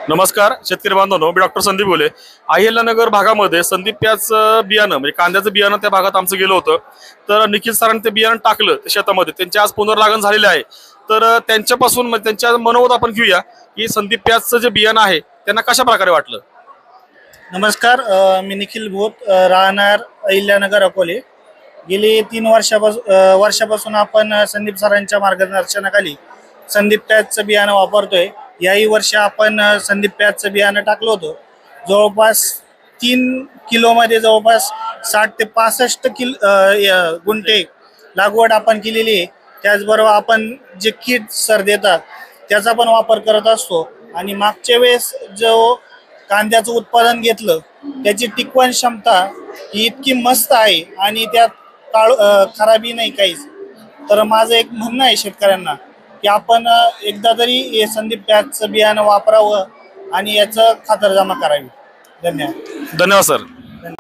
नमस्कार शेतकरी बांधवांनो, मी डॉक्टर संदीप बोले. अहिल्यानगर भागामध्ये संदीप प्याच बियाणं म्हणजे कांद्याचं बियाणं त्या भागात आमचं गेलं होतं. तर निखिल सरांनी ते बियाणं टाकलं ते शेतामध्ये. त्यांची आज पुनर्लागण झालेले आहे. तर त्यांच्यापासून म्हणजे त्यांच्या मनोगत आपण घेऊया की संदीप प्याचचं जे बियाणं आहे त्यांना कशा प्रकारे वाटलं. नमस्कार. मी निखिल भोत, राहणार अहिल्यानगर अकोले. गेली 3 वर्षापासून आपण संदीप सरांच्या मार्गदर्शनाखाली संदीप पॅचचं बियाणं वापरतोय. याही वर्षी आपण संदीप पॅचचं बियाणं टाकलं होतं. जवळपास 3 किलोमध्ये जवळपास 60 ते 65 गुंठे लागवड आपण केलेली आहे. त्याचबरोबर आपण जे किट सर देतात त्याचा पण वापर करत असतो. आणि मागच्या वेळेस जो कांद्याचं उत्पादन घेतलं त्याची टिकवण क्षमता ही इतकी मस्त आहे आणि त्यात खराबी नाही काहीच. तर माझं एक म्हणणं आहे शेतकऱ्यांना की आपण एकदा तरी हे संदीप पॅचचं बियाणं वापरावं आणि याचं खातरजमा करावी. धन्यवाद. धन्यवाद सर.